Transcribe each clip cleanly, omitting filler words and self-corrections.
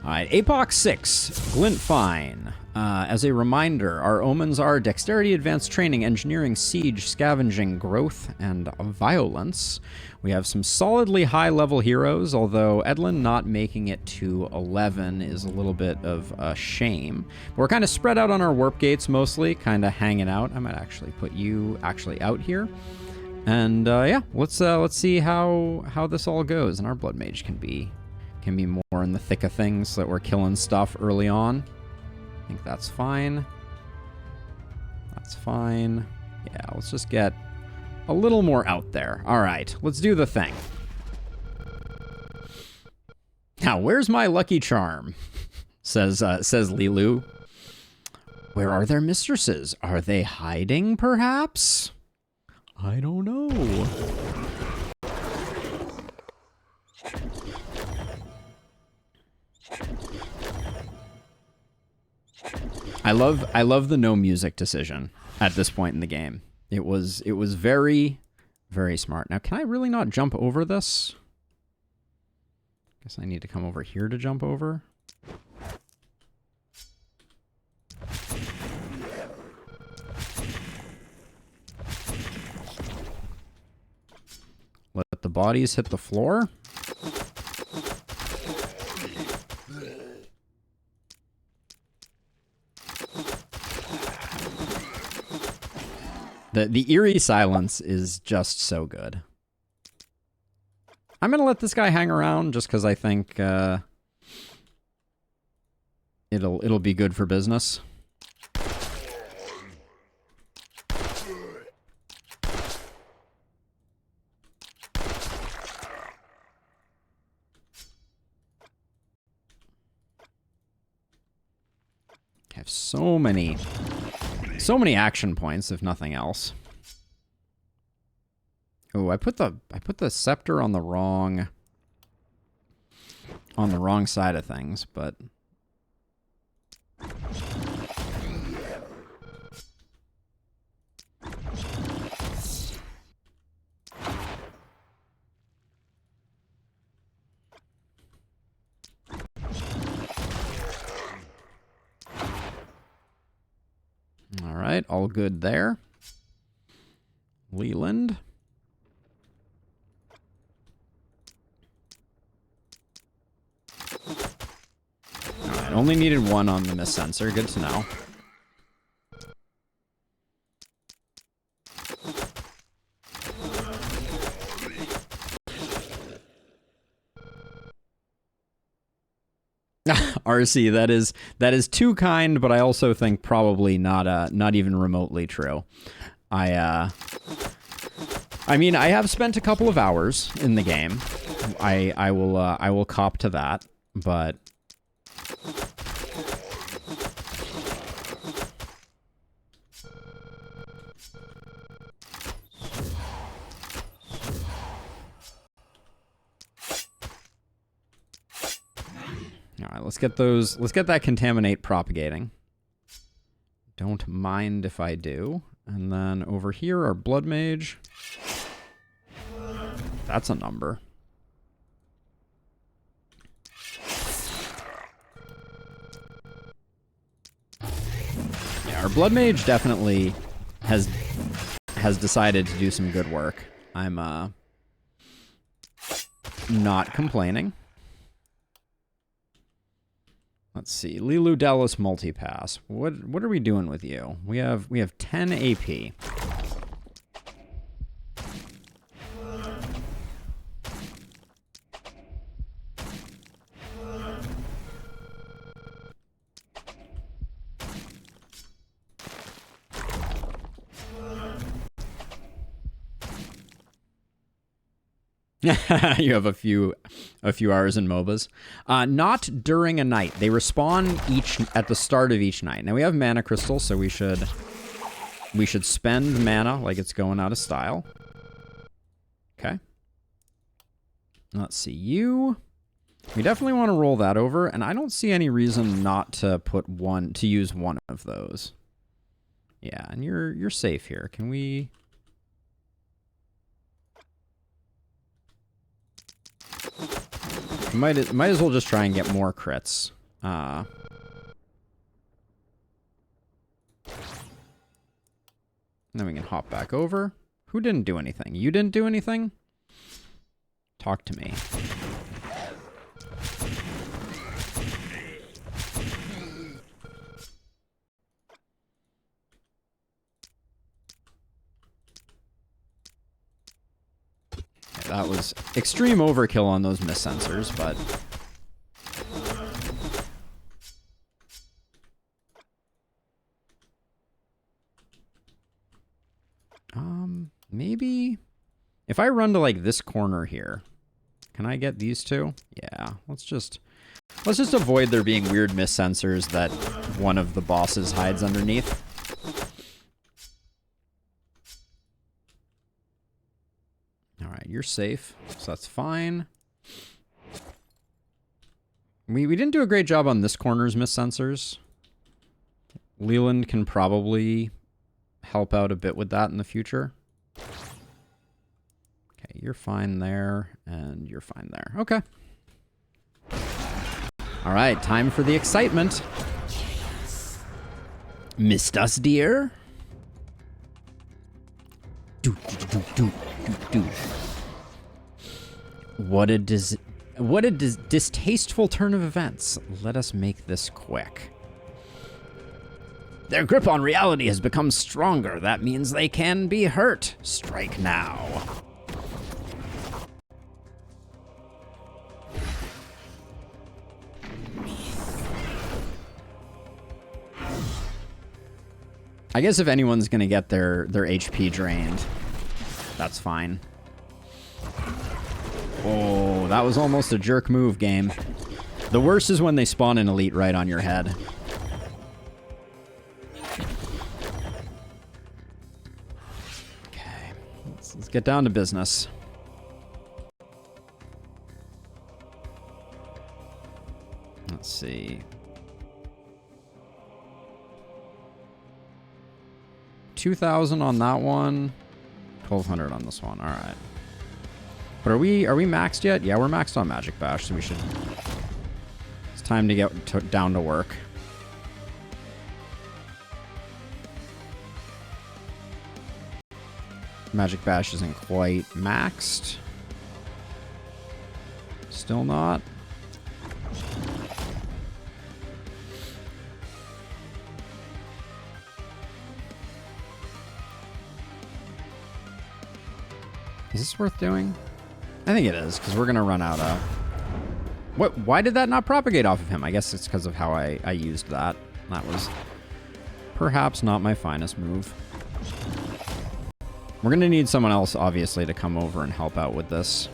All right, Apoc 6, Glint Fine. As a reminder, our omens are Dexterity, Advanced Training, Engineering, Siege, Scavenging, Growth, and Violence. We have some solidly high-level heroes, although Edlin not making it to 11 is a little bit of a shame. We're kind of spread out on our warp gates mostly, kind of hanging out. I might actually put you out here. And yeah, let's see how this all goes. And our Blood Mage can be more in the thick of things so that we're killing stuff early on. I think that's fine. That's fine. Yeah, let's just get a little more out there. All right, let's do the thing. Now, where's my lucky charm? says Lilu. Where are their mistresses? Are they hiding, perhaps? I don't know. I love the no music decision at this point in the game. It was very, very smart. Now, can I really not jump over this? Guess I need to come over here to jump over. Let the bodies hit the floor. The eerie silence is just so good. I'm gonna let this guy hang around just because I think it'll be good for business. I have so many action points, if nothing else. Oh, I put the scepter on the wrong side of things, but all right, all good there. Leland. All right, only needed one on the miss sensor. Good to know. RC, that is too kind, but I also think probably not even remotely true. I mean, I have spent a couple of hours in the game. I will cop to that, but all right, let's get that contaminate propagating. Don't mind if I do. And then over here, our Blood Mage. That's a number. Yeah, our Blood Mage definitely has decided to do some good work. I'm not complaining. Let's see, Lilu Dallas Multipass. What are we doing with you? We have 10 AP. You have a few hours in MOBAs. Not during a night. They respawn each at the start of each night. Now we have mana crystals, so we should spend mana like it's going out of style. Okay. Let's see, you. We definitely want to roll that over, and I don't see any reason not to use one of those. Yeah, and you're safe here. Can we? Might as well just try and get more crits. Then we can hop back over. Who didn't do anything? You didn't do anything? Talk to me. Okay, that was extreme overkill on those miss sensors, but... maybe... If I run to, like, this corner here, can I get these two? Yeah, let's just avoid there being weird miss sensors that one of the bosses hides underneath. Alright, you're safe, so that's fine. We didn't do a great job on this corner's miss sensors. Leland can probably help out a bit with that in the future. Okay, you're fine there, and you're fine there. Okay. All right, time for the excitement. Missed us, dear? What a distasteful turn of events. Let us make this quick. Their grip on reality has become stronger. That means they can be hurt. Strike now. I guess if anyone's gonna get their HP drained, that's fine. Oh, that was almost a jerk move, game. The worst is when they spawn an elite right on your head. Okay, let's get down to business. Let's see. 2,000 on that one, 1,200 on this one. All right. But are we maxed yet? Yeah, we're maxed on Magic Bash, so we should... It's time to get down to work. Magic Bash isn't quite maxed. Still not. Is this worth doing? I think it is, because we're going to run out of... What? Why did that not propagate off of him? I guess it's because of how I used that. That was perhaps not my finest move. We're going to need someone else, obviously, to come over and help out with this.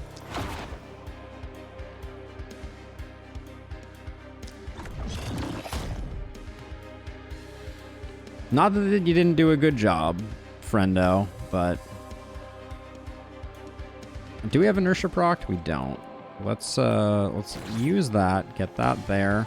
Not that you didn't do a good job, friendo, but... Do we have inertia proc? We don't. Let's use that. Get that there.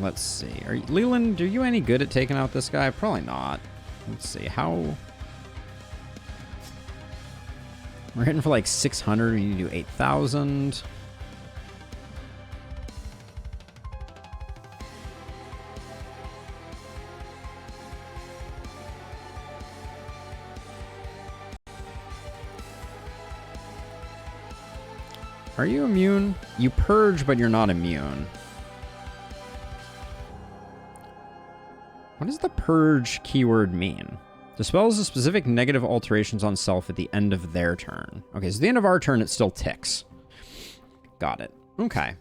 Let's see. Leland, are you any good at taking out this guy? Probably not. Let's see. How... We're hitting for like 600. We need to do 8,000. Are you immune? You purge, but you're not immune. What does the purge keyword mean? Dispels the specific negative alterations on self at the end of their turn. Okay, so at the end of our turn, it still ticks. Got it. Okay.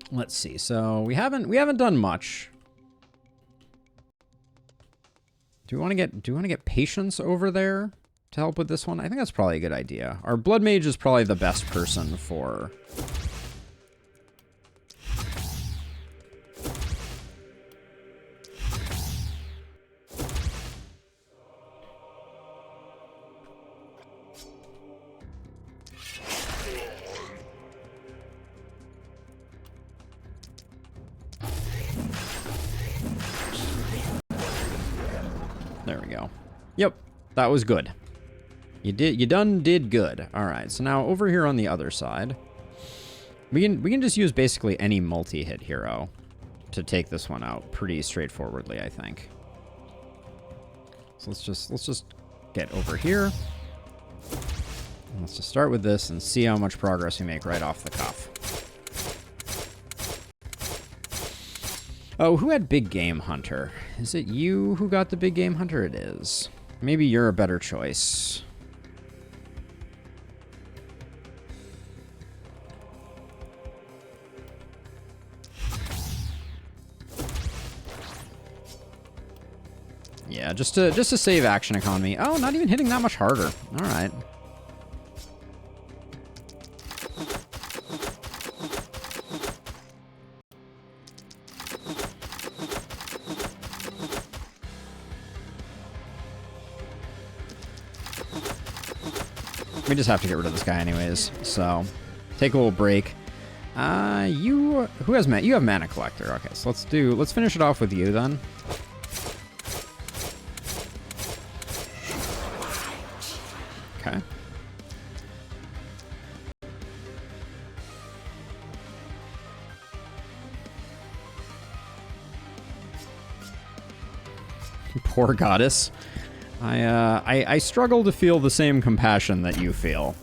Let's see. So we haven't done much. Do we want to get patience over there to help with this one? I think that's probably a good idea. Our blood mage is probably the best person for... There we go. Yep, that was good. You did good. All right, so now over here on the other side, we can just use basically any multi-hit hero to take this one out pretty straightforwardly, I think. So let's just get over here. And let's just start with this and see how much progress we make right off the cuff. Oh, who had Big Game Hunter? Is it you who got the Big Game Hunter? It is. Maybe you're a better choice. Yeah, just to save action economy. Oh, not even hitting that much harder. All right. We just have to get rid of this guy anyways, so take a little break. You have Mana Collector. Okay, so let's finish it off with you then. Okay. Poor goddess. I struggle to feel the same compassion that you feel.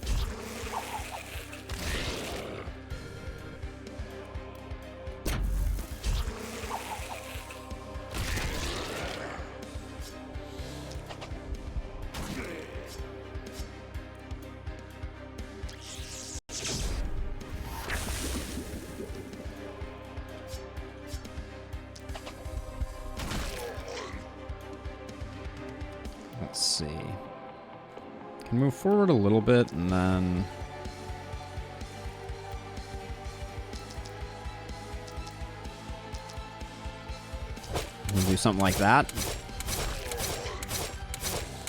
Let's see. Can move forward a little bit and then... we'll do something like that.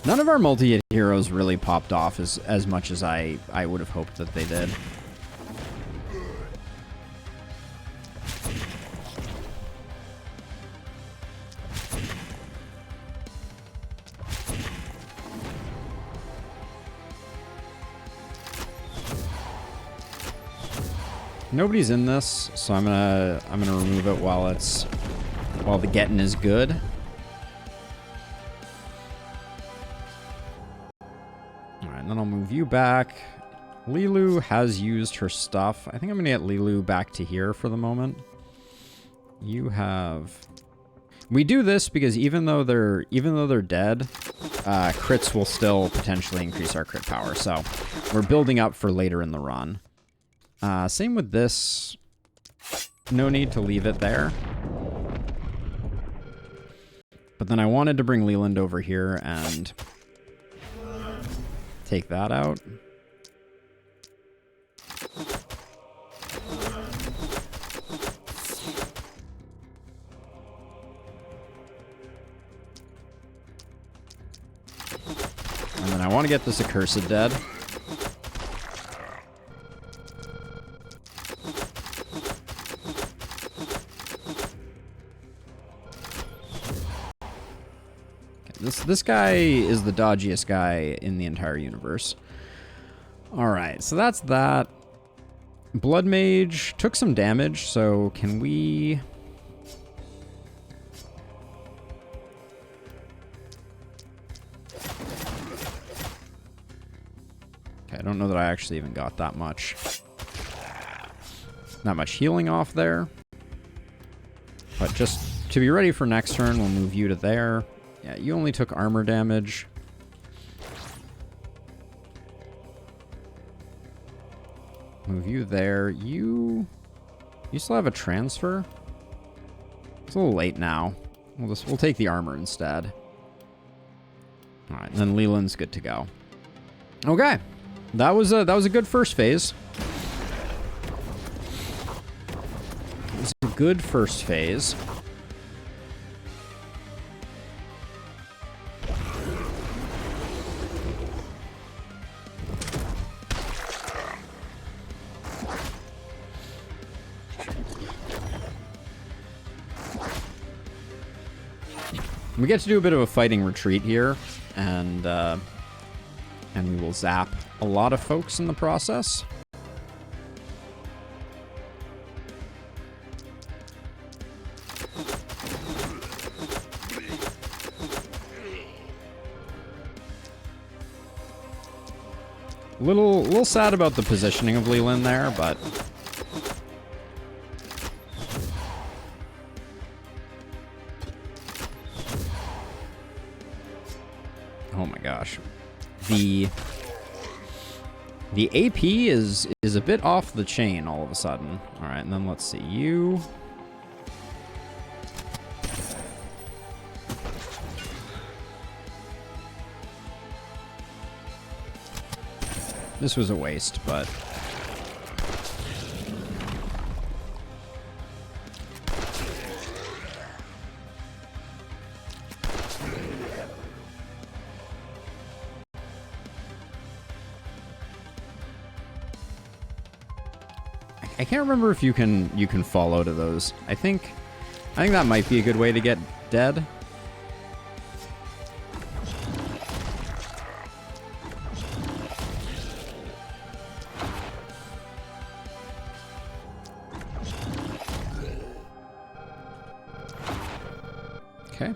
None of our multi-hit heroes really popped off as much as I would have hoped that they did. Nobody's in this, so I'm gonna remove it while the getting is good. Alright, and then I'll move you back. Lilu has used her stuff. I think I'm gonna get Lilu back to here for the moment. You have... We do this because even though they're dead, crits will still potentially increase our crit power, so we're building up for later in the run. Same with this. No need to leave it there. But then I wanted to bring Leland over here and take that out. And then I want to get this accursed dead. This guy is the dodgiest guy in the entire universe. Alright, so that's that. Blood Mage took some damage, so can we... Okay, I don't know that I actually even got that much. Not much healing off there. But just to be ready for next turn, we'll move you to there. Yeah, you only took armor damage. Move you there. You still have a transfer? It's a little late now. We'll take the armor instead. Alright, and then Leland's good to go. Okay. That was a good first phase. It was a good first phase. We get to do a bit of a fighting retreat here, and we will zap a lot of folks in the process. Little sad about the positioning of Leland there, but oh my gosh. The AP is a bit off the chain all of a sudden. All right, and then let's see you. This was a waste, but I can't remember if you can fall out of those. I think that might be a good way to get dead. Okay.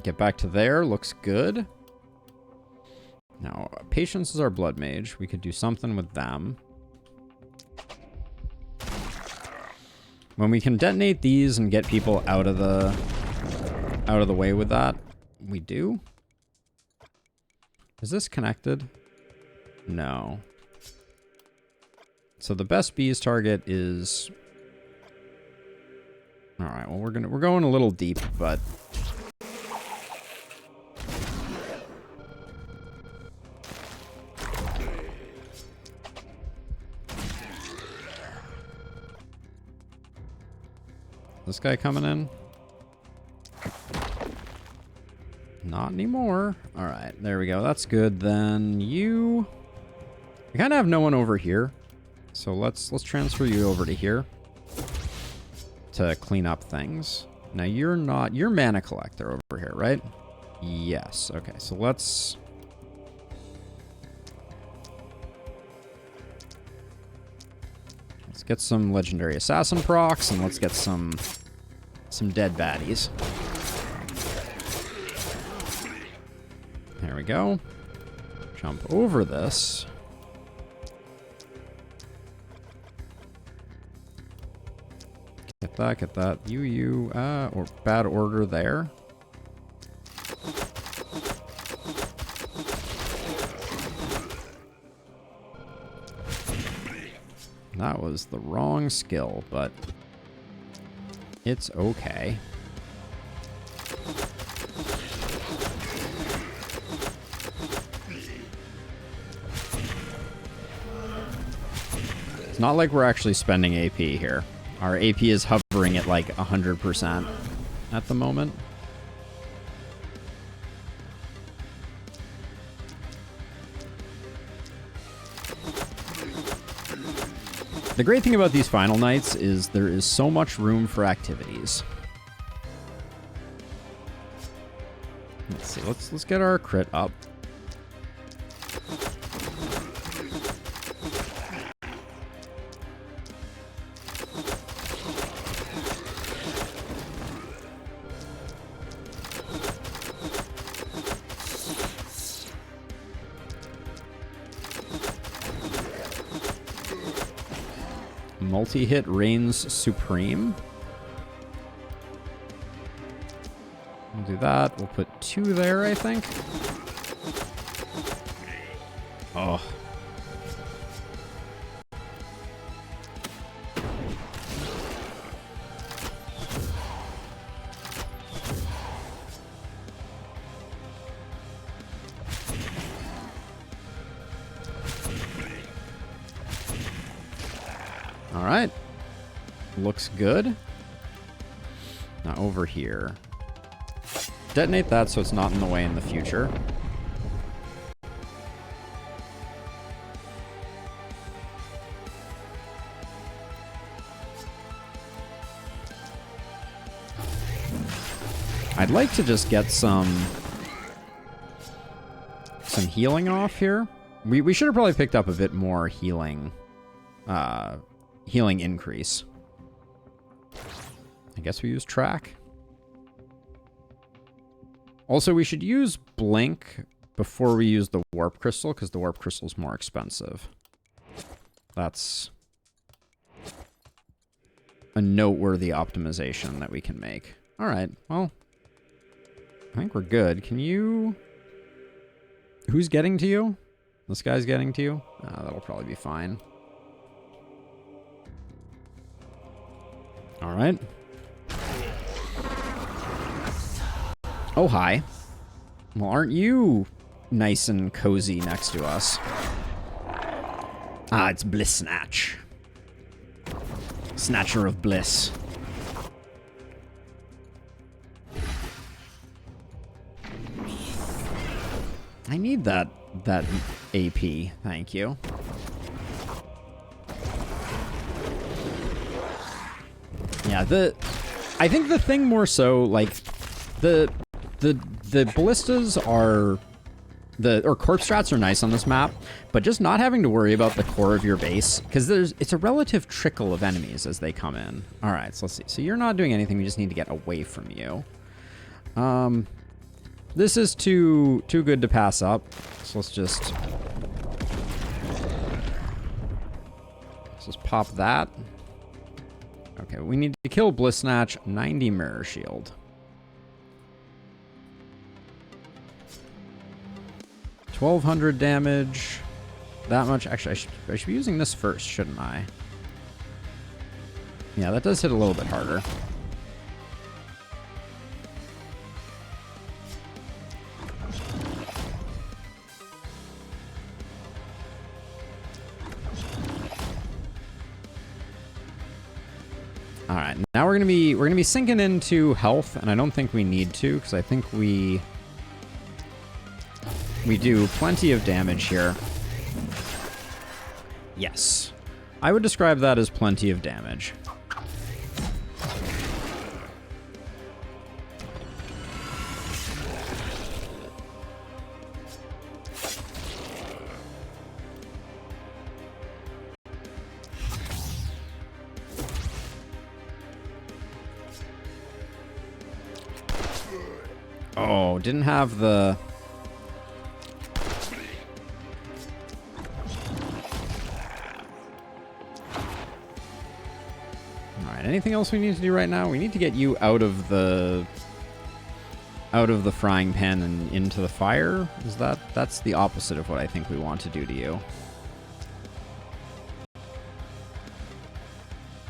Get back to there. Looks good. Now, Patience is our blood mage. We could do something with them. When we can detonate these and get people out of the way with that, we do. Is this connected? No. So the best bees target is... All right, well, we're going a little deep, but this guy coming in? Not anymore. All right, there we go. That's good. Then you... I kind of have no one over here, so let's transfer you over to here to clean up things. Now you're mana collector over here, right? Yes. Okay, so let's get some legendary assassin procs, and let's get some dead baddies. There we go. Jump over this. Get that. Or bad order there. That was the wrong skill, but it's okay. It's not like we're actually spending AP here. Our AP is hovering at like 100% at the moment. The great thing about these final nights is there is so much room for activities. Let's see, let's get our crit up. Multi-hit reigns supreme. We'll do that. We'll put 2 there, I think. Oh. All right. Looks good. Now over here. Detonate that so it's not in the way in the future. I'd like to just get some healing off here. We should have probably picked up a bit more healing increase. I guess we use track. Also, we should use blink before we use the warp crystal, because the warp crystal is more expensive. That's a noteworthy optimization that we can make. All right, well, I think we're good. Can you... Who's getting to you? This guy's getting to you? That'll probably be fine. All right. Oh, hi. Well, aren't you nice and cozy next to us? Ah, it's Bliss Snatch. Snatcher of Bliss. I need that AP, thank you. Yeah, I think the thing more so, like, the ballistas are, or corpse strats are nice on this map, but just not having to worry about the core of your base, because it's a relative trickle of enemies as they come in. All right, so let's see. So you're not doing anything, we just need to get away from you. This is too good to pass up, so let's just pop that. Okay, we need to kill Bliss Snatch, 90 Mirror Shield. 1200 damage. That much. Actually, I should be using this first, shouldn't I? Yeah, that does hit a little bit harder. All right, now we're gonna be sinking into health, and I don't think we need to, because I think we do plenty of damage here. Yes, I would describe that as plenty of damage. Oh, didn't have the... Alright, anything else we need to do right now? We need to get you out of the frying pan and into the fire? Is that's the opposite of what I think we want to do to you.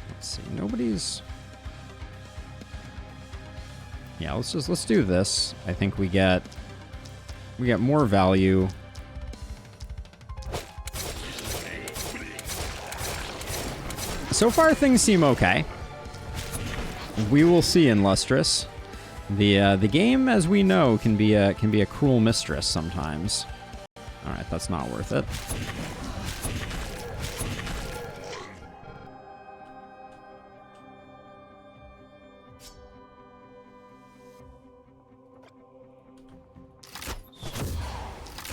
Let's see, nobody's... Yeah, let's do this. I think we get more value. So far things seem okay. We will see in Lustrous. The game, as we know, can be a cruel mistress sometimes. All right, that's not worth it.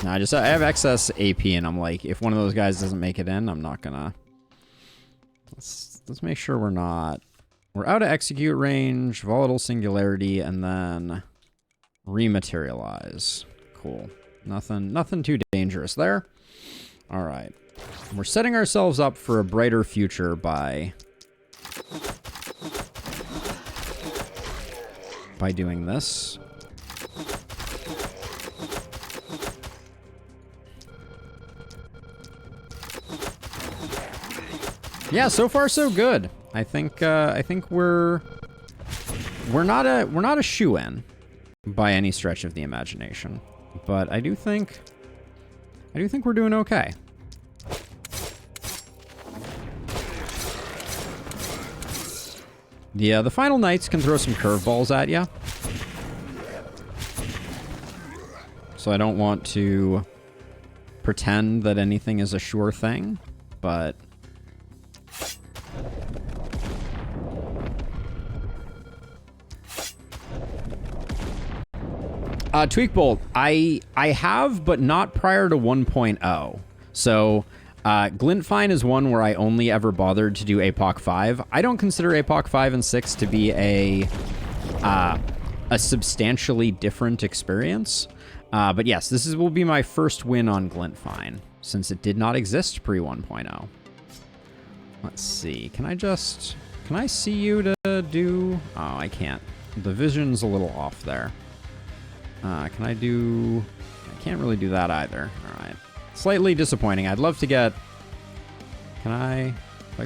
No, I have excess AP, and I'm like, if one of those guys doesn't make it in, I'm not gonna... Let's make sure we're not... We're out of execute range, volatile singularity, and then rematerialize. Cool. Nothing too dangerous there. All right. We're setting ourselves up for a brighter future by doing this. Yeah, so far so good. I think we're not a shoo-in by any stretch of the imagination, but I do think we're doing okay. The final knights can throw some curveballs at you, so I don't want to pretend that anything is a sure thing, but. Tweak Bolt, I have, but not prior to 1.0. So, Glintfine is one where I only ever bothered to do APOC 5. I don't consider APOC 5 and 6 to be a substantially different experience. But yes, this will be my first win on Glintfine, since it did not exist pre 1.0. Let's see, can I see you to do... Oh, I can't. The vision's a little off there. I can't really do that either. All right. Slightly disappointing. I'd love to get... if I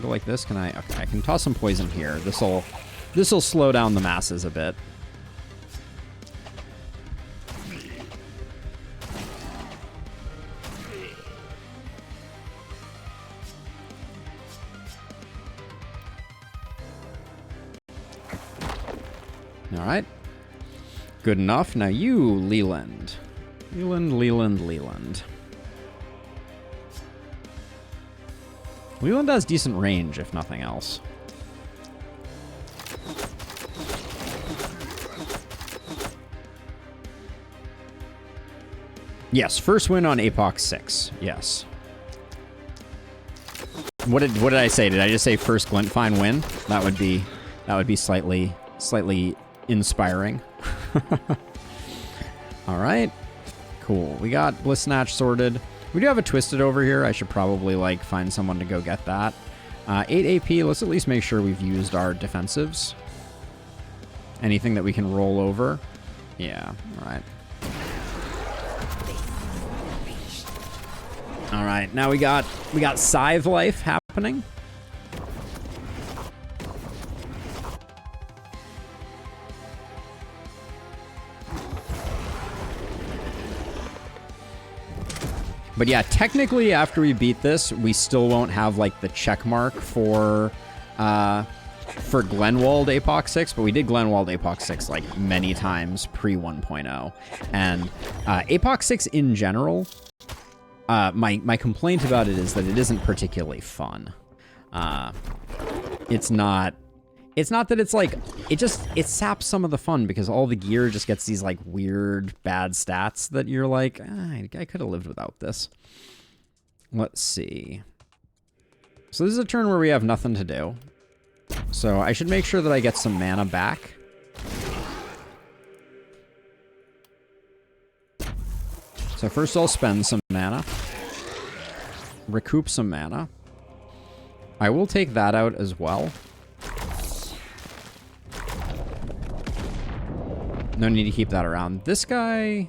go like this, okay, I can toss some poison here. This'll slow down the masses a bit. All right. Good enough. Now you, Leland. Leland. Leland has decent range, if nothing else. Yes, first win on APOC 6. Yes. What did I say? Did I just say first Glintfine win? That would be slightly inspiring. All right. Cool. We got Bliss Snatch sorted. We do have a Twisted over here. I should probably, like, find someone to go get that. 8 AP. Let's at least make sure we've used our defensives. Anything that we can roll over. Yeah. All right. All right. Now we got Scythe Life happening. But yeah, technically after we beat this, we still won't have like the check mark for Glenwald APOC 6, but we did Glenwald APOC 6 like many times pre 1.0. And APOC 6 in general, my complaint about it is that it isn't particularly fun. It's not that it's like, it saps some of the fun because all the gear just gets these like weird bad stats that you're like, I could have lived without this. Let's see. So this is a turn where we have nothing to do. So I should make sure that I get some mana back. So first I'll spend some mana. Recoup some mana. I will take that out as well. No need to keep that around. This guy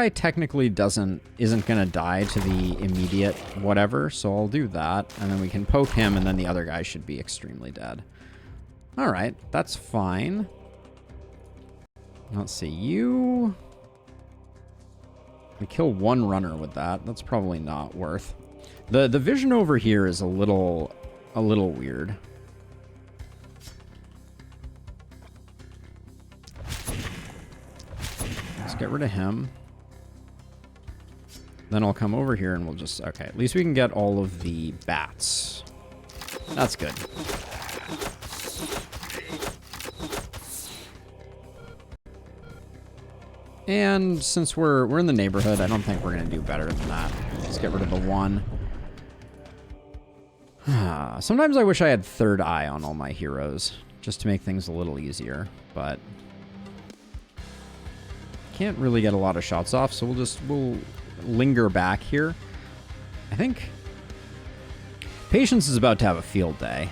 technically isn't gonna die to the immediate whatever, so I'll do that, and then we can poke him, and then the other guy should be extremely dead. All right, that's fine. Let's see, you... We kill one runner with that. That's probably not worth. The vision over here is a little weird. Let's get rid of him. Then I'll come over here and we'll just... Okay, at least we can get all of the bats. That's good. And since we're in the neighborhood, I don't think we're going to do better than that. Let's get rid of the one. Sometimes I wish I had third eye on all my heroes, just to make things a little easier, but... Can't really get a lot of shots off, so we'll linger back here. I think Patience is about to have a field day.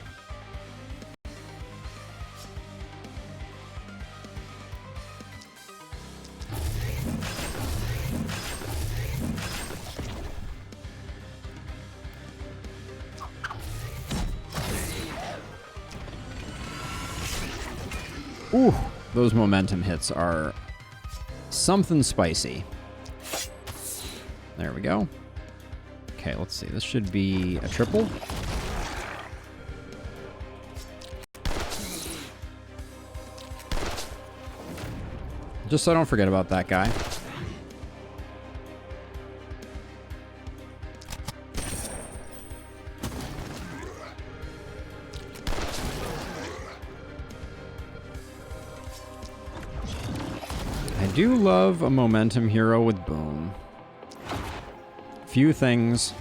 Ooh, those momentum hits are something spicy. There we go. Okay, let's see. This should be a triple. Just so I don't forget about that guy. I do love a momentum hero with boom. Few things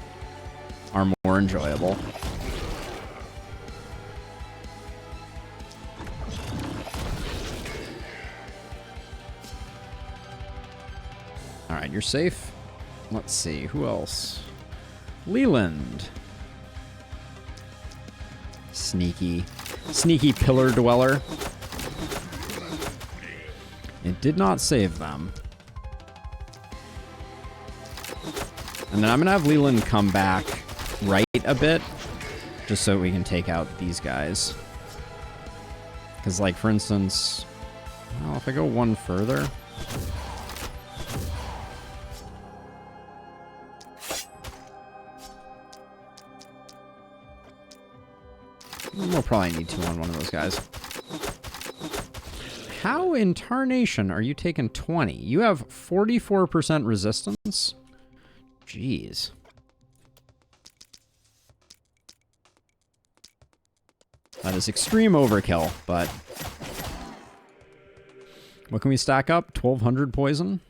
are more enjoyable. Alright, you're safe. Let's see, who else? Leland. Sneaky pillar dweller. It did not save them. And then I'm gonna have Leland come back right a bit, just so we can take out these guys. Because, like, for instance, well, if I go one further... we'll probably need to on one of those guys. How in tarnation are you taking 20? You have 44% resistance? Jeez. That is extreme overkill, but... what can we stack up? 1200 poison?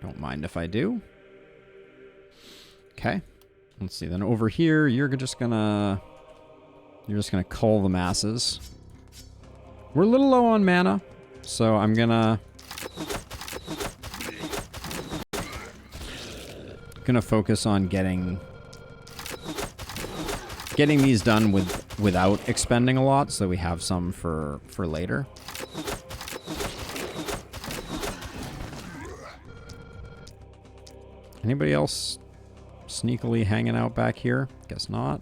Don't mind if I do. Okay. Let's see, then over here, you're just gonna cull the masses. We're a little low on mana, so I'm gonna focus on getting these done without expending a lot, so we have some for later. Anybody else sneakily hanging out back here? Guess not.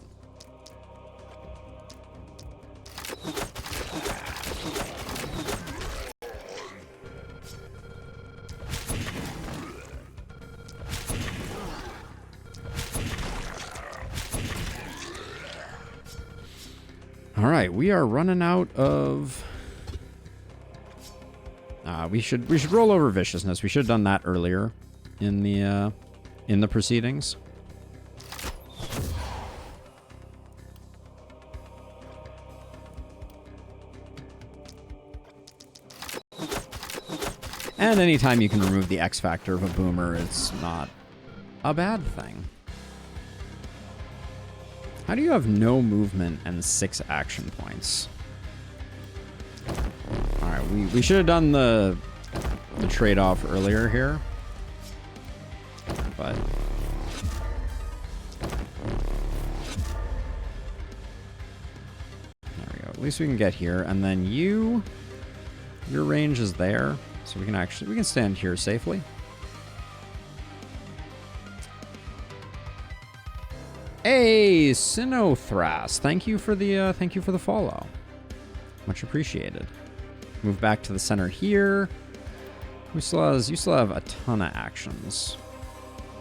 Alright, we are running out of... we should roll over viciousness. We should have done that earlier in the proceedings. And anytime you can remove the X factor of a boomer, it's not a bad thing. How do you have no movement and 6 action points? Alright, we should have done the trade-off earlier here. But... there we go. At least we can get here. And then your range is there. So we can stand here safely. Hey, Sinothras, thank you for the follow. Much appreciated. Move back to the center here. You still have a ton of actions.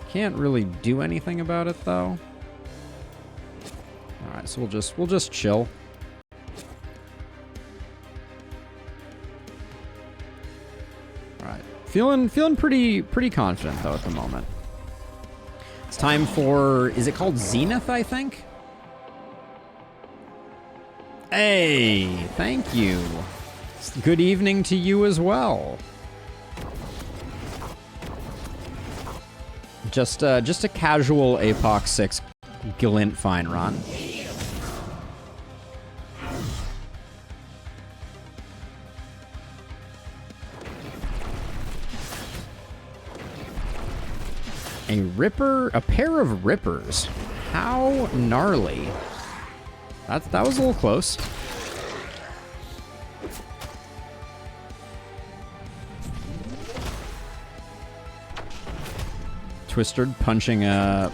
Can't really do anything about it though. All right, so we'll just chill. All right, feeling pretty confident though at the moment. It's time for, is it called Zenith, I think? Hey, thank you. Good evening to you as well. Just a casual Apoc 6 Glint Fine run. A pair of rippers. How gnarly. That was a little close. Twisted punching a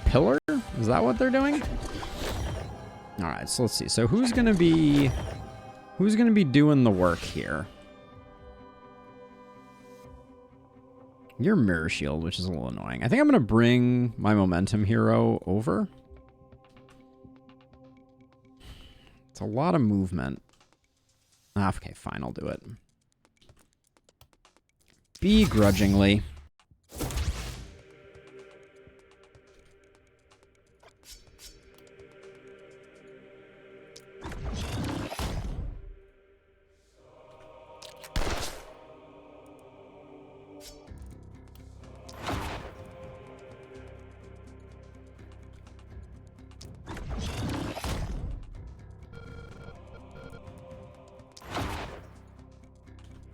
pillar? Is that what they're doing? All right, so let's see. So who's gonna be doing the work here? You're Mirror Shield, which is a little annoying. I think I'm going to bring my Momentum hero over. It's a lot of movement. Okay, fine, I'll do it. Begrudgingly.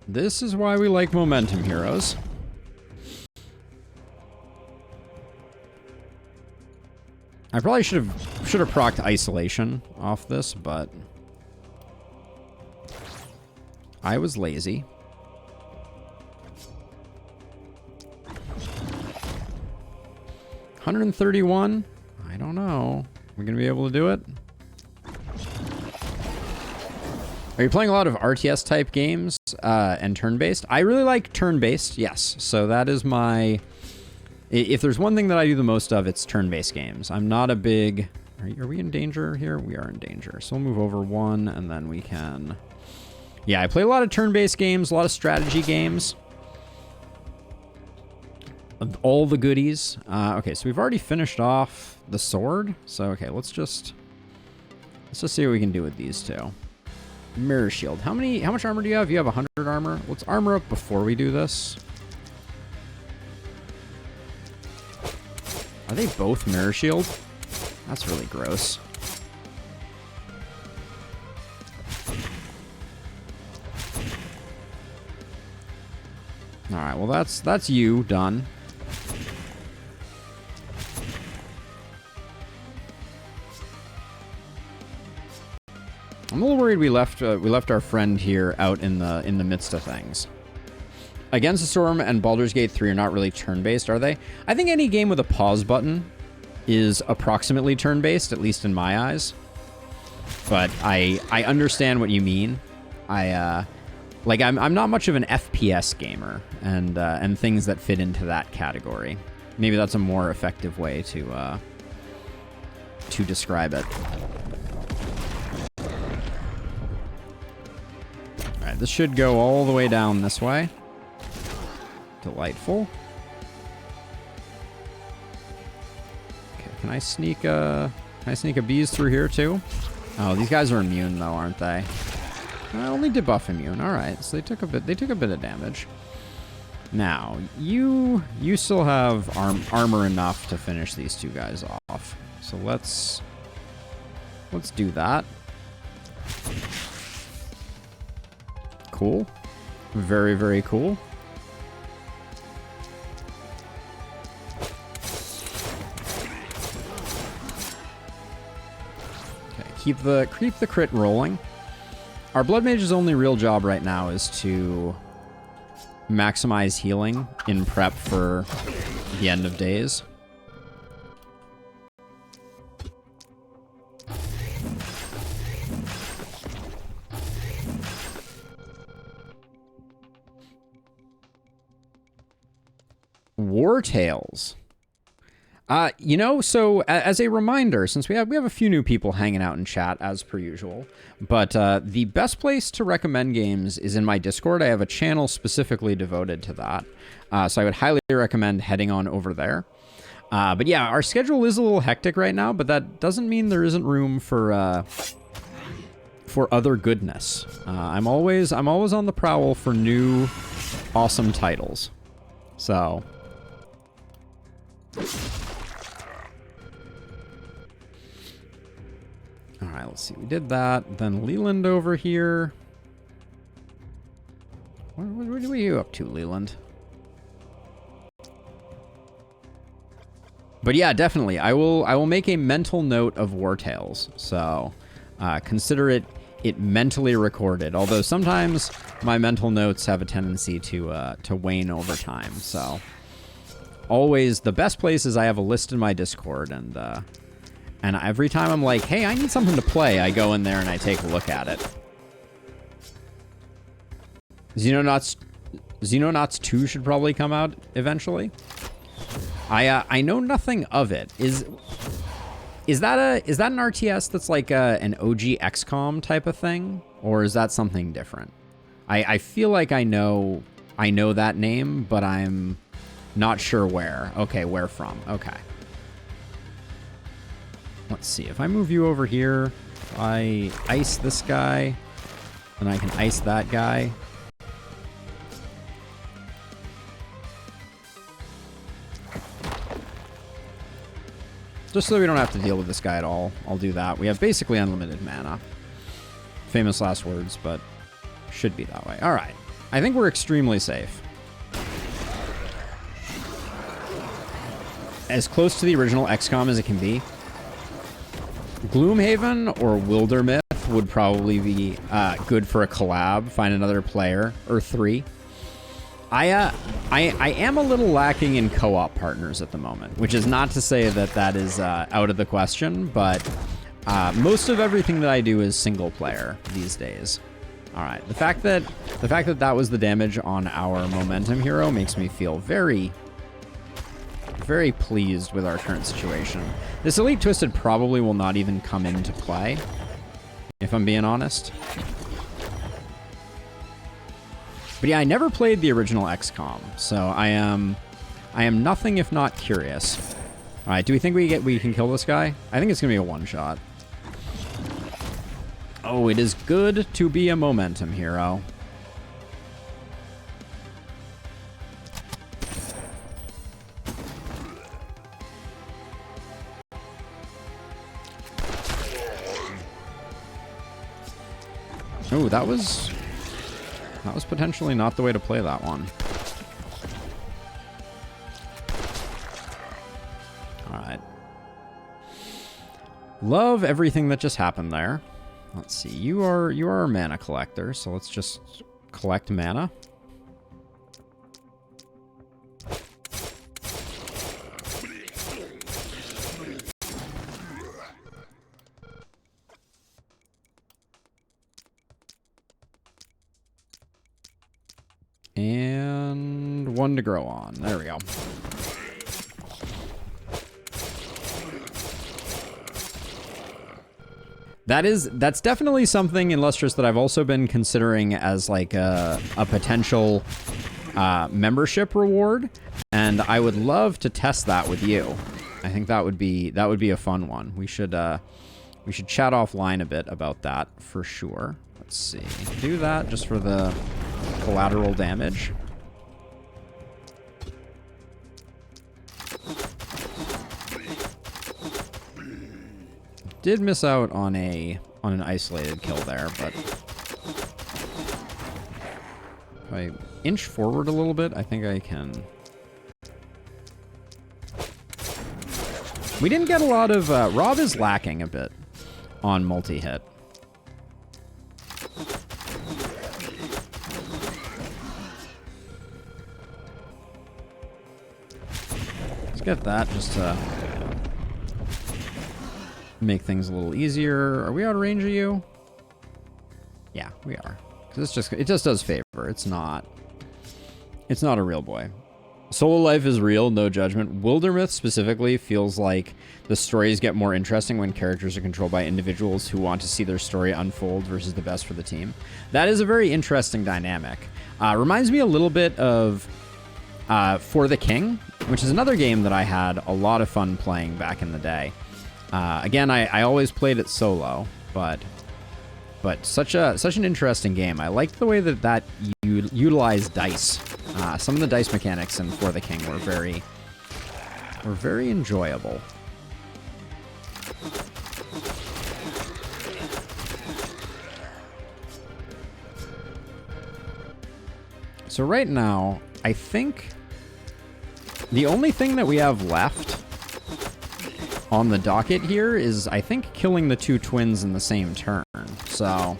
This is why we like momentum heroes. I probably should have procced isolation off this, but I was lazy. $131? I don't know. We're gonna be able to do it? Are you playing a lot of RTS type games and turn-based? I really like turn-based, yes. So that is my... If there's one thing that I do the most of, it's turn-based games. I'm not a big... Are we in danger here? We are in danger. So we'll move over one, and then we can... Yeah, I play a lot of turn-based games, a lot of strategy games. All the goodies. Okay, so we've already finished off the sword. So, okay, let's just see what we can do with these two. Mirror shield. How much armor do you have? You have 100 armor. Let's armor up before we do this. Are they both mirror shield? That's really gross. All right, well that's you done. I'm a little worried we left our friend here out in the midst of things. Against the Storm and Baldur's Gate 3 are not really turn-based, are they? I think any game with a pause button is approximately turn-based, at least in my eyes. But I understand what you mean. I'm not much of an FPS gamer, and things that fit into that category. Maybe that's a more effective way to describe it. Alright, this should go all the way down this way. Delightful. Okay, can I sneak a bees through here too? Oh, these guys are immune though, aren't they? Only debuff immune. All right, so they took a bit of damage. Now, you still have armor enough to finish these two guys off. So let's do that. Cool. Very, very cool. Okay, keep the crit rolling. Our Blood Mage's only real job right now is to maximize healing in prep for the end of days. War Tales. So as a reminder, since we have a few new people hanging out in chat as per usual, but the best place to recommend games is in my Discord. I have a channel specifically devoted to that. So I would highly recommend heading on over there. But yeah, our schedule is a little hectic right now, but that doesn't mean there isn't room for other goodness. I'm always on the prowl for new awesome titles. So all right, let's see. We did that. Then Leland over here. What are you up to, Leland? But yeah, definitely. I will make a mental note of War Tales. So consider it mentally recorded. Although sometimes my mental notes have a tendency to wane over time. So always the best place is I have a list in my Discord, and every time I'm like, hey, I need something to play, I go in there and I take a look at it. Xenonauts 2 should probably come out eventually. I know nothing of it. Is that an RTS that's like an OG XCOM type of thing, or is that something different? I feel like I know that name, but I'm not sure where. Okay, where from? Okay. Let's see. If I move you over here, I ice this guy, and I can ice that guy. Just so we don't have to deal with this guy at all, I'll do that. We have basically unlimited mana. Famous last words, but should be that way. All right. I think we're extremely safe. As close to the original XCOM as it can be. Gloomhaven or Wildermyth would probably be good for a collab. Find another player or 3. I am a little lacking in co-op partners at the moment, which is not to say that that is out of the question, but most of everything that I do is single player these days. All right, the fact that that was the damage on our momentum hero makes me feel very, very pleased with our current situation. This Elite Twisted probably will not even come into play, if I'm being honest. But yeah, I never played the original XCOM, so I am nothing if not curious. All right, do we think we can kill this guy? I think it's gonna be a one-shot. Oh, it is good to be a momentum hero. Oh, that was potentially not the way to play that one. All right. Love everything that just happened there. Let's see. You are a mana collector, so let's just collect mana. And 1 to grow on. There we go. That's definitely something in Lustrous that I've also been considering as like a potential membership reward, and I would love to test that with you. I think that would be a fun one. We should chat offline a bit about that for sure. Let's see. Do that just for the collateral damage. Did miss out on an isolated kill there, but if I inch forward a little bit, I think I can. We didn't get a lot of Rob is lacking a bit on multi-hit. Let's get that just to make things a little easier. Are we out of range of you? Yeah, we are. Cause it just does favor. It's not a real boy. Solo life is real, no judgment. Wildermyth specifically feels like the stories get more interesting when characters are controlled by individuals who want to see their story unfold versus the best for the team. That is a very interesting dynamic. Reminds me a little bit of For the King, which is another game that I had a lot of fun playing back in the day. Again, I always played it solo, but such an interesting game. I liked the way that utilized dice. Some of the dice mechanics in For the King were very enjoyable. So right now, I think the only thing that we have left on the docket here is, I think, killing the 2 twins in the same turn. So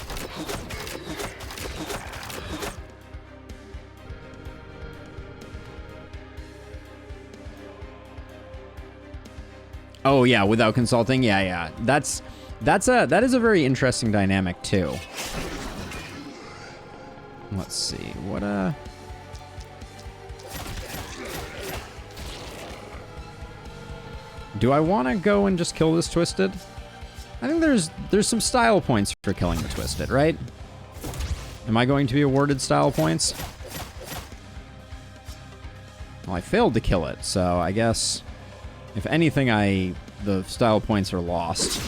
oh yeah, without consulting, yeah. That is a very interesting dynamic too. Let's see what do I want to go and just kill this Twisted? I think there's some style points for killing the Twisted, right? Am I going to be awarded style points? Well, I failed to kill it, so I guess if anything, the style points are lost.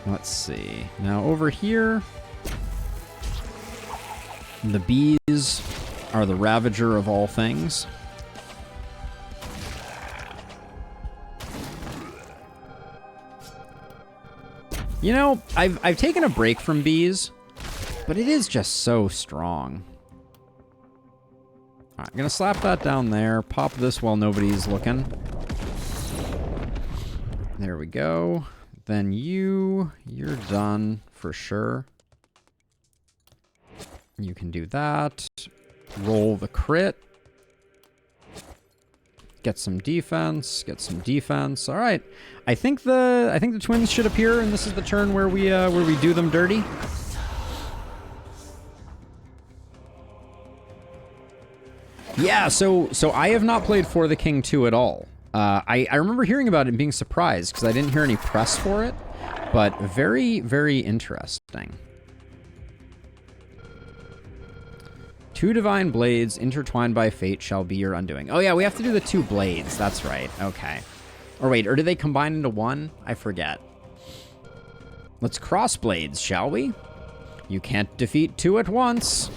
Let's see. Now over here, the bees are the ravager of all things. You know, I've taken a break from bees, but it is just so strong. All right, I'm gonna slap that down there. Pop this while nobody's looking. There we go. Then you're done for sure. You can do that. Roll the crit. Get some defense. Get some defense. All right. I think the twins should appear, and this is the turn where we do them dirty. Yeah. So I have not played For the King 2 at all. I remember hearing about it and being surprised because I didn't hear any press for it, but very, very interesting. 2 divine blades intertwined by fate shall be your undoing. Oh yeah, we have to do the 2 blades. That's right. Okay. Or wait, or do they combine into one? I forget. Let's cross blades, shall we? You can't defeat 2 at once.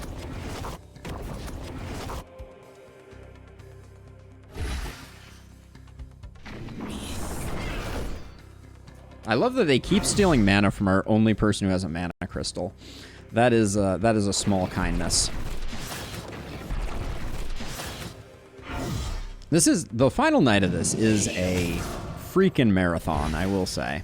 I love that they keep stealing mana from our only person who has a mana crystal. That is a small kindness. This is the final night of this is a freaking marathon, I will say.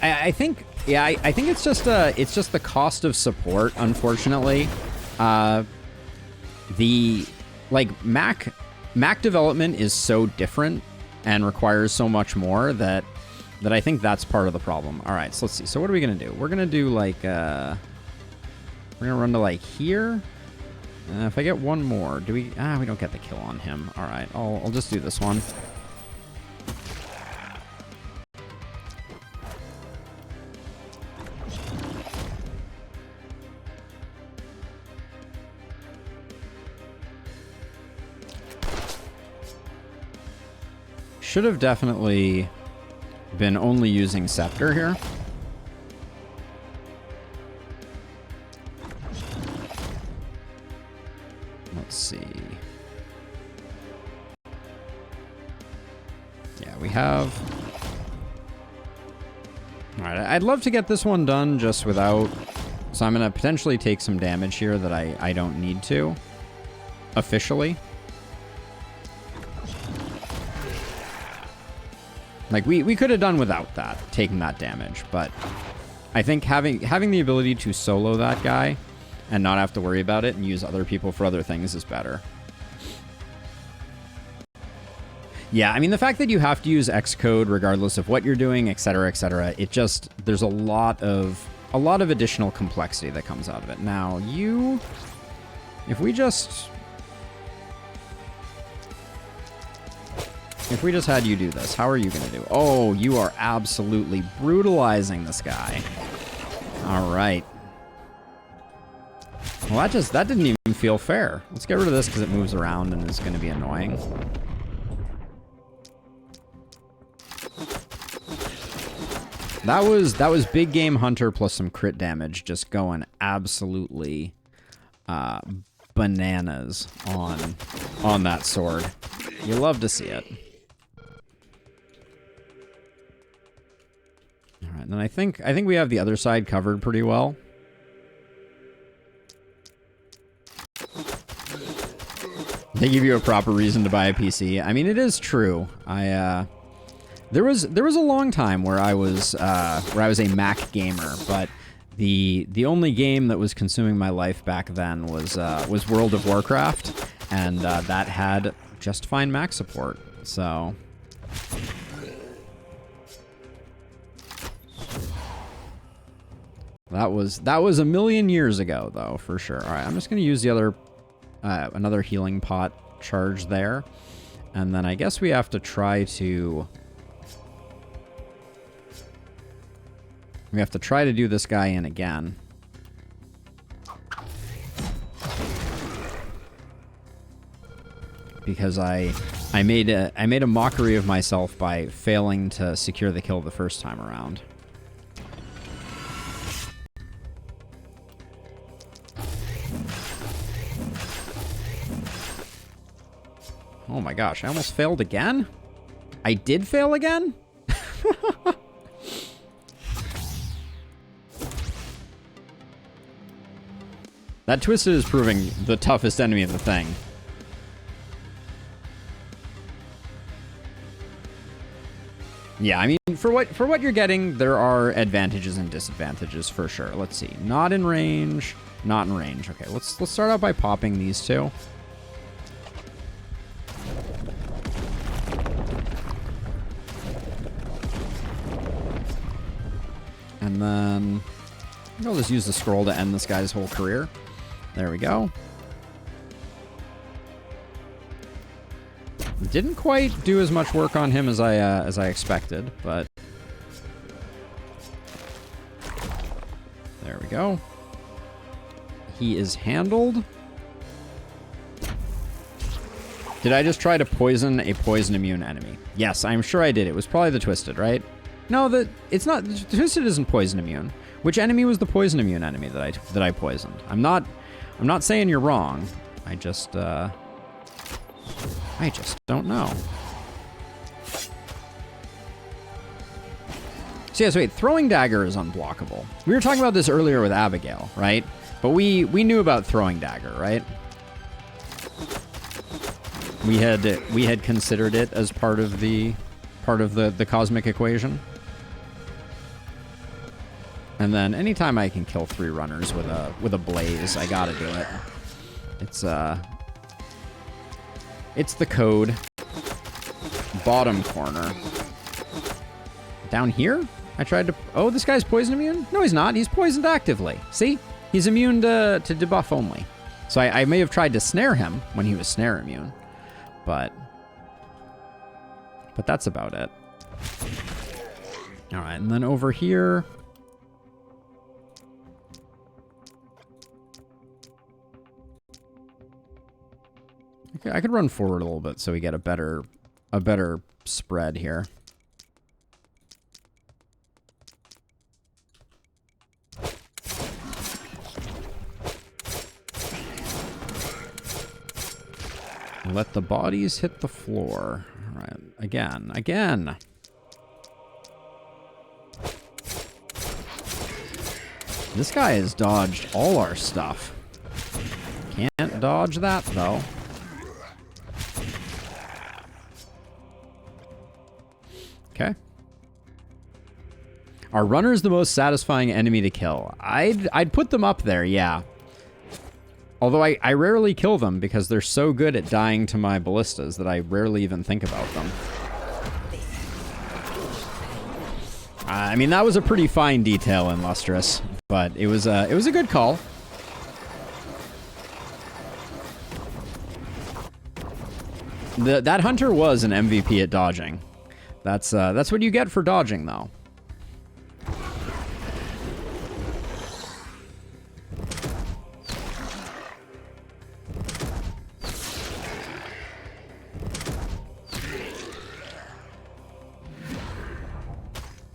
I think, yeah, I think it's just the cost of support, unfortunately. The Mac development is so different and requires so much more that I think that's part of the problem. All right, so let's see. So what are we gonna do? We're gonna do like we're gonna run to like here. If I get one more, do we? We don't get the kill on him. All right, I'll just do this one. Should have definitely been only using Scepter here. Let's see. Yeah, we have... Alright, I'd love to get this one done just without... So I'm going to potentially take some damage here that I don't need to. Officially. Like, we could have done without that, taking that damage, but I think having the ability to solo that guy and not have to worry about it and use other people for other things is better. Yeah, I mean, the fact that you have to use Xcode regardless of what you're doing, etc., it just, there's a lot of additional complexity that comes out of it. Now, if we just had you do this, how are you going to do? Oh, you are absolutely brutalizing this guy. All right. Well, that didn't even feel fair. Let's get rid of this because it moves around and is going to be annoying. That was big game hunter plus some crit damage, just going absolutely bananas on that sword. You love to see it. All right, then I think we have the other side covered pretty well. They give you a proper reason to buy a PC. I mean, it is true. There was a long time where I was a Mac gamer, but the only game that was consuming my life back then was World of Warcraft, and that had just fine Mac support. So that was a million years ago, though, for sure. All right, I'm just gonna use the other another healing pot charge there, and then I guess we have to try to. We have to try to do this guy in again. Because I made a mockery of myself by failing to secure the kill the first time around. Oh my gosh, I almost failed again? I did fail again? That Twisted is proving the toughest enemy of the thing. Yeah, I mean, for what you're getting, there are advantages and disadvantages for sure. Let's see. Not in range. Not in range. Okay, let's start out by popping these two. And then I'll just use the scroll to end this guy's whole career. There we go. Didn't quite do as much work on him as I expected, but there we go. He is handled. Did I just try to poison a poison immune enemy? Yes, I'm sure I did. It was probably the Twisted, right? No, it's not. The Twisted isn't poison immune. Which enemy was the poison immune enemy that I poisoned? I'm not saying you're wrong. I just don't know. So yes, wait, throwing dagger is unblockable. We were talking about this earlier with Abigail, right? But we knew about throwing dagger, right? We had considered it as part of the cosmic equation. And then anytime I can kill 3 runners with a blaze, I gotta do it. It's the code. Bottom corner. Down here? I tried to... Oh, this guy's poison immune? No, he's not. He's poisoned actively. See? He's immune to debuff only. So I may have tried to snare him when he was snare immune. But that's about it. Alright, and then over here... I could run forward a little bit so we get a better spread here. Let the bodies hit the floor. All right, again. This guy has dodged all our stuff. Can't dodge that though. Okay. Are runners the most satisfying enemy to kill? I'd put them up there, yeah. Although I rarely kill them because they're so good at dying to my ballistas that I rarely even think about them. I mean, that was a pretty fine detail in Lustrous, but it was a good call. That hunter was an MVP at dodging. That's what you get for dodging, though.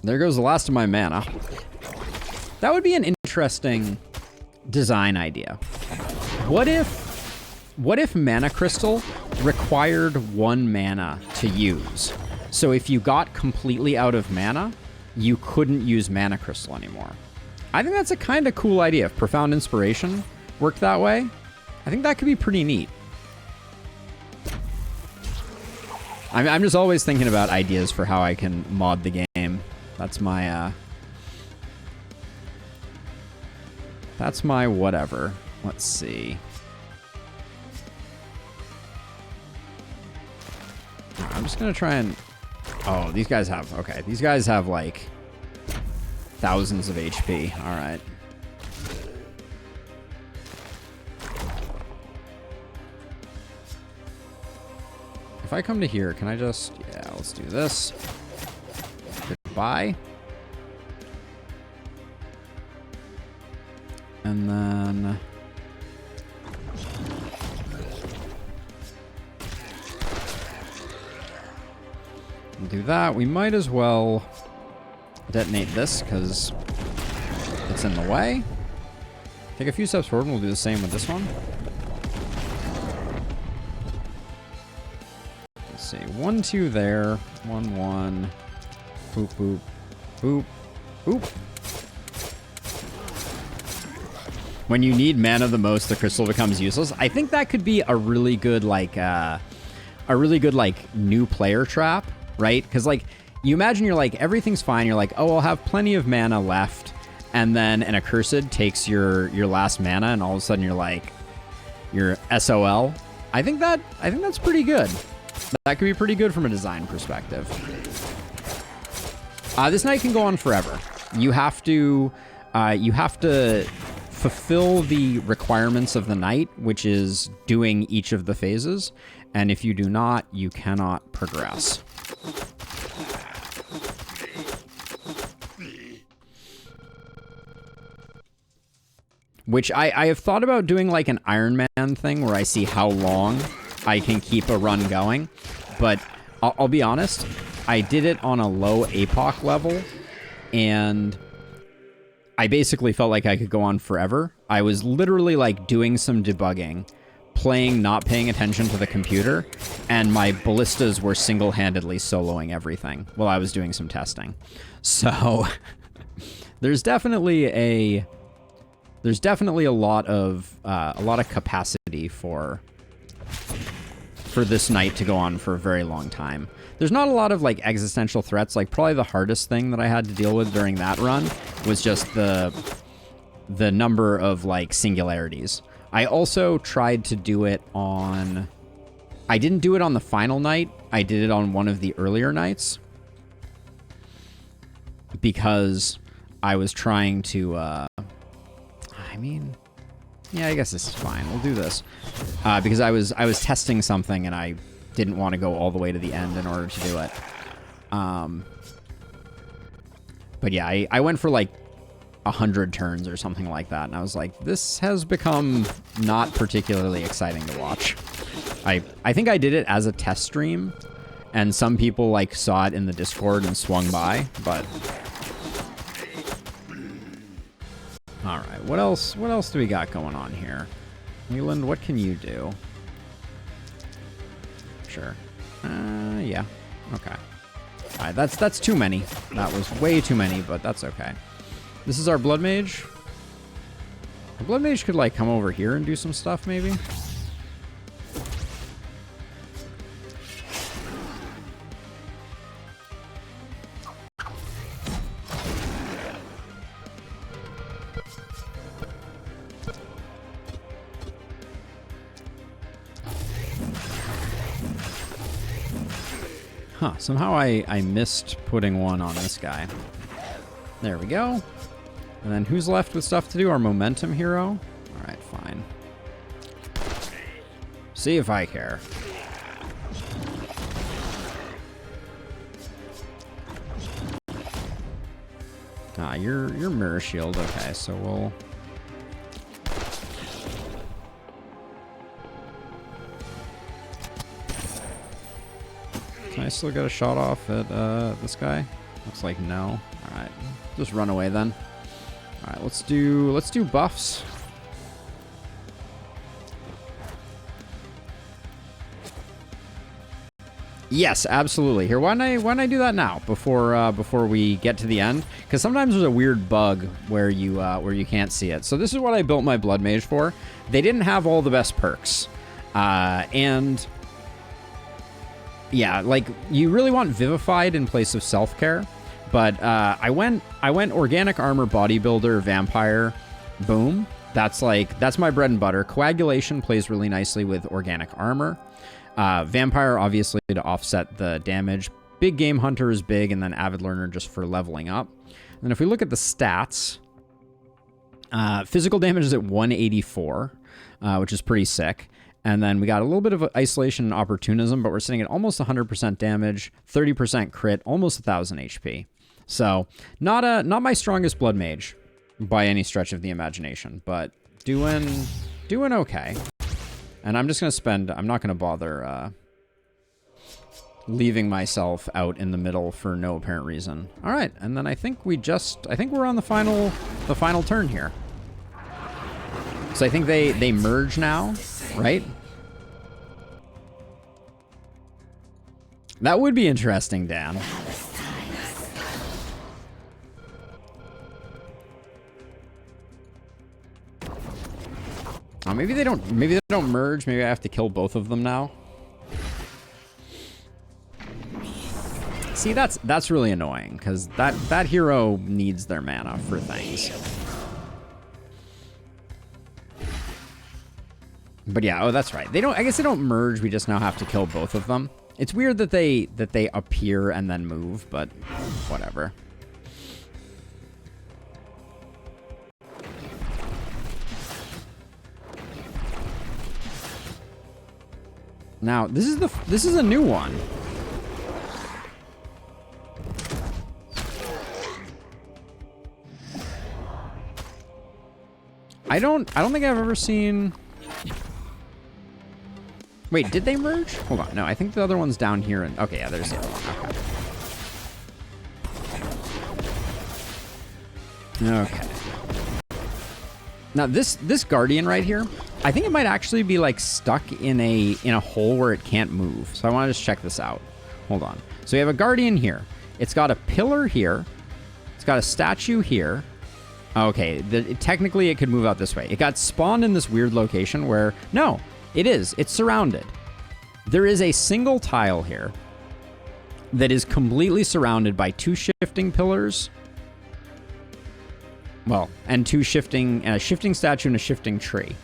There goes the last of my mana. That would be an interesting design idea. What if Mana Crystal required 1 mana to use? So if you got completely out of mana, you couldn't use Mana Crystal anymore. I think that's a kind of cool idea. If Profound Inspiration worked that way, I think that could be pretty neat. I'm just always thinking about ideas for how I can mod the game. That's my whatever. Let's see. I'm just gonna try and... Oh, these guys have... Okay, these guys have, like, thousands of HP. Alright. If I come to here, can I just... Yeah, let's do this. Goodbye. And then... do that. We might as well detonate this because it's in the way. Take a few steps forward and we'll do the same with this one. see. 1, 2 there. 1, 1. Boop, boop. Boop. Boop. When you need mana the most, the crystal becomes useless. I think that could be a really good, like, new player trap, right? Because, like, you imagine you're like, everything's fine. You're like, oh, I'll have plenty of mana left. And then an accursed takes your last mana, and all of a sudden you're like, you're SOL. I think that's pretty good. That could be pretty good from a design perspective. This night can go on forever. You have to fulfill the requirements of the night, which is doing each of the phases. And if you do not, you cannot progress. Which I have thought about doing like an Iron Man thing where I see how long I can keep a run going. But I'll be honest, I did it on a low APOC level, and I basically felt like I could go on forever. I was literally like doing some debugging, playing, not paying attention to the computer, and my ballistas were single-handedly soloing everything while I was doing some testing. So there's definitely a lot of capacity for this night to go on for a very long time. There's not a lot of like existential threats. Like probably the hardest thing that I had to deal with during that run was just the number of like singularities. I also tried to do it on... I didn't do it on the final night. I did it on one of the earlier nights. Because I was trying to... I mean... Yeah, I guess this is fine. We'll do this. Because I was testing something and I didn't want to go all the way to the end in order to do it. But yeah, I went for like 100 turns or something like that, and I was like, this has become not particularly exciting to watch. I think I did it as a test stream, and some people like saw it in the Discord and swung by, but all right, what else do we got going on here? Leland, what can you do? Sure. Yeah. Okay. All right, that's too many. That was way too many, but that's okay. This is our Blood Mage. Our Blood Mage could, like, come over here and do some stuff, maybe. Huh, somehow I missed putting one on this guy. There we go. And then who's left with stuff to do? Our momentum hero? Alright, fine. See if I care. Ah, you're mirror shield. Okay, so we'll... Can I still get a shot off at this guy? Looks like no. Alright. Just run away then. Alright, let's do buffs. Yes, absolutely. Here, why don't I do that now before we get to the end? Because sometimes there's a weird bug where you can't see it. So this is what I built my Blood Mage for. They didn't have all the best perks, and yeah, like you really want Vivified in place of self-care. But I went organic armor, bodybuilder, vampire, boom. That's my bread and butter. Coagulation plays really nicely with organic armor. Vampire, obviously, to offset the damage. Big Game Hunter is big, and then Avid Learner just for leveling up. And if we look at the stats, physical damage is at 184, which is pretty sick. And then we got a little bit of isolation and opportunism, but we're sitting at almost 100% damage, 30% crit, almost 1,000 HP. So not my strongest Blood Mage by any stretch of the imagination, but doing okay. And I'm just gonna I'm not gonna bother leaving myself out in the middle for no apparent reason. All right, and then I think we're on the final turn here. So I think they merge now, right? That would be interesting, Dan. Oh, maybe they don't merge. Maybe I have to kill both of them now. See, that's really annoying, because that hero needs their mana for things. But yeah, oh, that's right. I guess they don't merge. We just now have to kill both of them. It's weird that they appear and then move, but whatever. Now, this is a new one. I don't think I've ever seen. Wait, did they merge? Hold on. No, I think the other one's down here. And okay, yeah, there's the other one. Okay. Okay. Now this Guardian right here, I think it might actually be like stuck in a hole where it can't move. So I want to just check this out. Hold on. So we have a Guardian here. It's got a pillar here. It's got a statue here. Okay, technically it could move out this way. It got spawned in this weird location where, no, it's surrounded. There is a single tile here that is completely surrounded by two shifting pillars. Well, and a shifting statue and a shifting tree.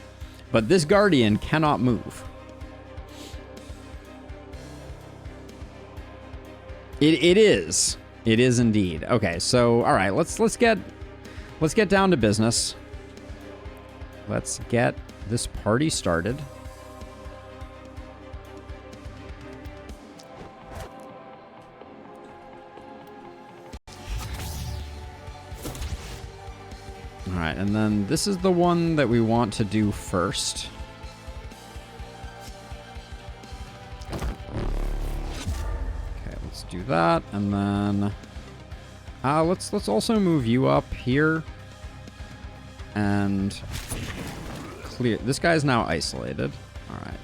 But this Guardian cannot move. It is indeed. Okay, so all right, let's get down to business. Let's get this party started. All right, and then this is the one that we want to do first. Okay, let's do that, and then let's also move you up here and clear. This guy's now isolated. All right.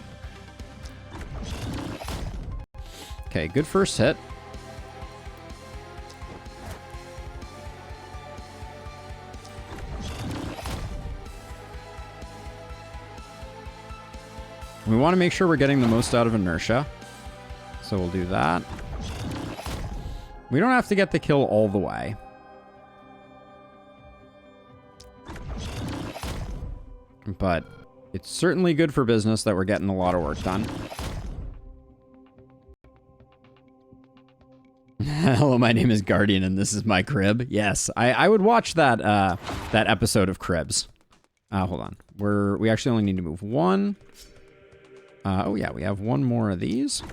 Okay, good first hit. We want to make sure we're getting the most out of inertia. So we'll do that. We don't have to get the kill all the way. But it's certainly good for business that we're getting a lot of work done. Hello, my name is Guardian and this is my crib. Yes, I would watch that that episode of Cribs. Hold on. We actually only need to move one. Oh yeah, we have one more of these.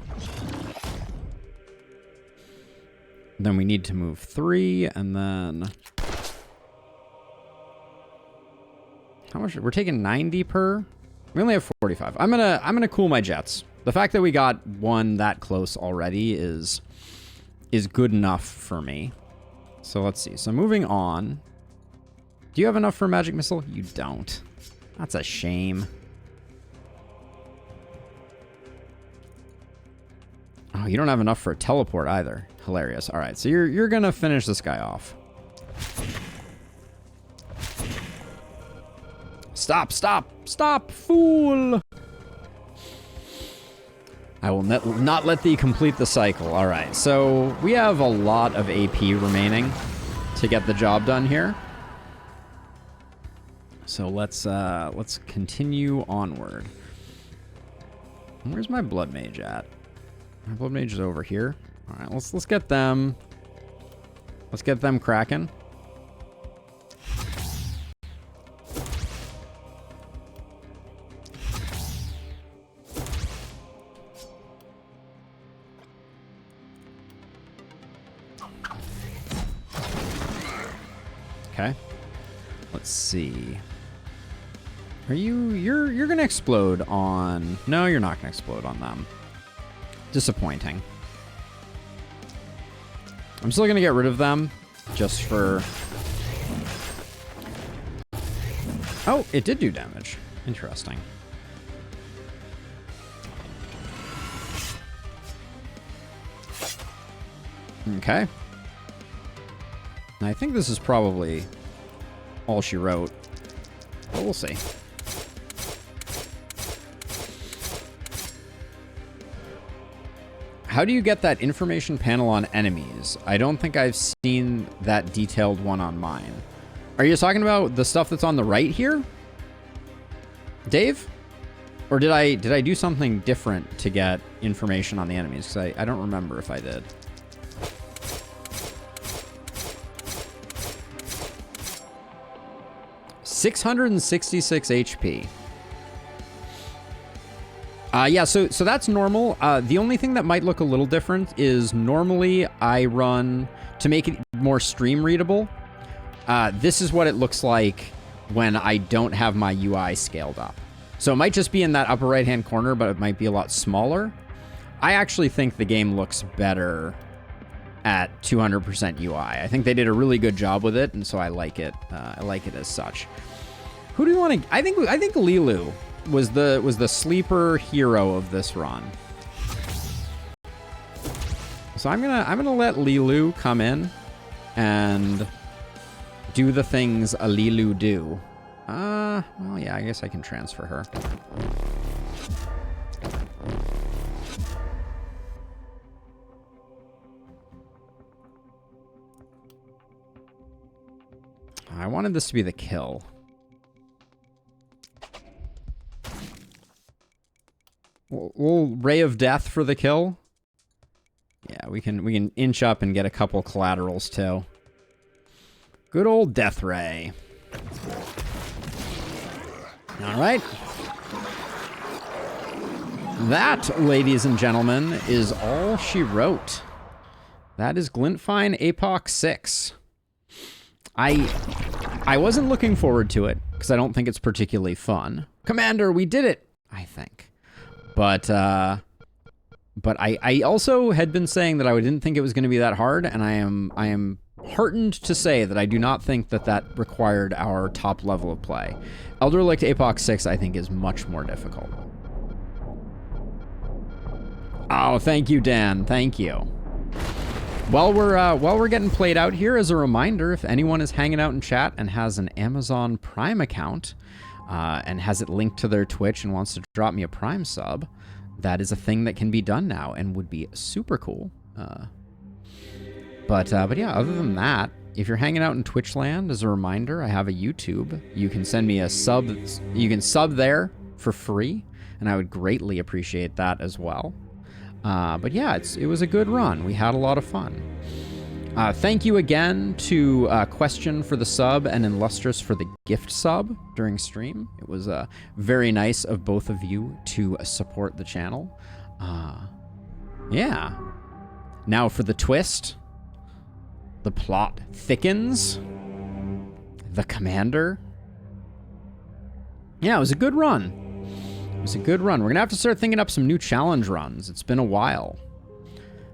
Then we need to move 3, and then how much? We're taking 90 per. We only have 45. I'm gonna cool my jets. The fact that we got one that close already is good enough for me. So let's see. So moving on. Do you have enough for magic missile? You don't. That's a shame. Oh, you don't have enough for a teleport either. Hilarious. All right, so you're gonna finish this guy off. Stop, fool! I will not let thee complete the cycle. All right, so we have a lot of AP remaining to get the job done here. So let's continue onward. Where's my blood mage at? My blood mage is over here. All right, let's get them. Let's get them cracking. Okay. Let's see. Are you're gonna explode on? No, you're not gonna explode on them. Disappointing. I'm still gonna get rid of them just for... Oh, it did do damage. Interesting. Okay. And I think this is probably all she wrote. But we'll see. How do you get that information panel on enemies? I don't think I've seen that detailed one on mine. Are you talking about the stuff that's on the right here, Dave? Or did I do something different to get information on the enemies? Because I don't remember if I did. $666 HP. Yeah, so that's normal. The only thing that might look a little different is normally I run, to make it more stream readable, this is what it looks like when I don't have my UI scaled up. So it might just be in that upper right-hand corner, but it might be a lot smaller. I actually think the game looks better at 200% UI. I think they did a really good job with it, and so I like it. I like it as such. Who do you want to? I think Lilu was the sleeper hero of this run. So I'm gonna let Lilu come in and do the things a Lilu do. Well, yeah, I guess I can transfer her. I wanted this to be the kill. We'll Ray of Death for the kill. Yeah, we can inch up and get a couple collaterals too. Good old Death Ray. All right. That, ladies and gentlemen, is all she wrote. That is Glintfine Apoc 6. I wasn't looking forward to it because I don't think it's particularly fun. Commander, we did it, I think. But I also had been saying that I didn't think it was going to be that hard, and I am heartened to say that I do not think that required our top level of play. Elder Relict Apoc 6, I think, is much more difficult. Oh, thank you, Dan. Thank you. While we're getting played out here, as a reminder, if anyone is hanging out in chat and has an Amazon Prime account and has it linked to their Twitch and wants to drop me a Prime sub, that is a thing that can be done now and would be super cool. But yeah, other than that, if you're hanging out in Twitch land, as a reminder, I have a YouTube. You can send me a sub. You can sub there for free, and I would greatly appreciate that as well. But yeah, it was a good run. We had a lot of fun. Thank you again to Question for the sub and Illustrious for the gift sub during stream. It was very nice of both of you to support the channel. Yeah. Now for the twist. The plot thickens. The commander. Yeah, it was a good run. It was a good run. We're going to have to start thinking up some new challenge runs. It's been a while.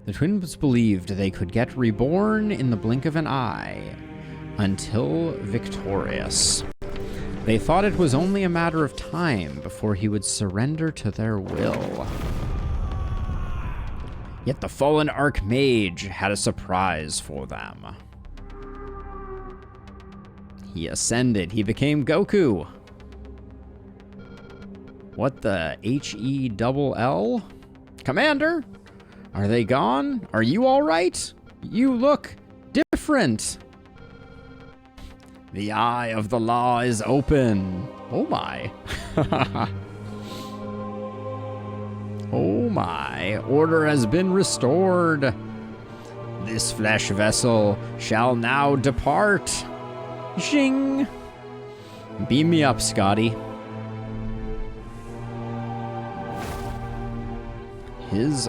The twins believed they could get reborn in the blink of an eye until victorious. They thought it was only a matter of time before he would surrender to their will. Yet the fallen Archmage had a surprise for them. He ascended. He became Goku. What the H-E-double-L? Commander? Are they gone? Are you all right? You look different. The eye of the law is open. Oh my. Oh my. Order has been restored. This flesh vessel shall now depart. Zing. Beam me up, Scotty. His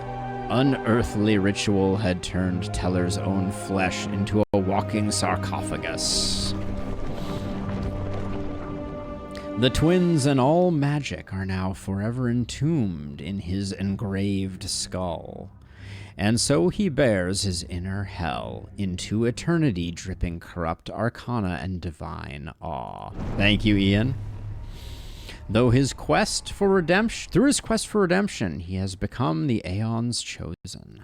unearthly ritual had turned Teller's own flesh into a walking sarcophagus. The twins and all magic are now forever entombed in his engraved skull. And so he bears his inner hell into eternity, dripping corrupt arcana and divine awe. Thank you, Ian. Through his quest for redemption, he has become the Aeon's chosen.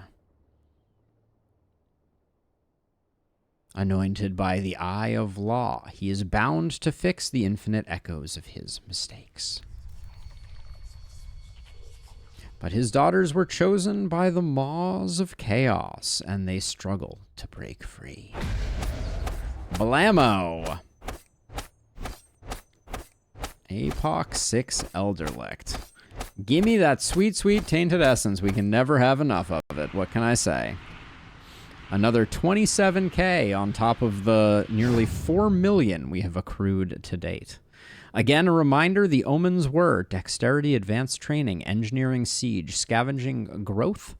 Anointed by the eye of law, he is bound to fix the infinite echoes of his mistakes. But his daughters were chosen by the maws of chaos, and they struggle to break free. Blammo! Apoc 6 Elderlicht. Gimme that sweet, sweet tainted essence. We can never have enough of it. What can I say? Another 27k on top of the nearly 4 million we have accrued to date. Again, a reminder, the omens were Dexterity, Advanced Training, Engineering, Siege, Scavenging, Growth,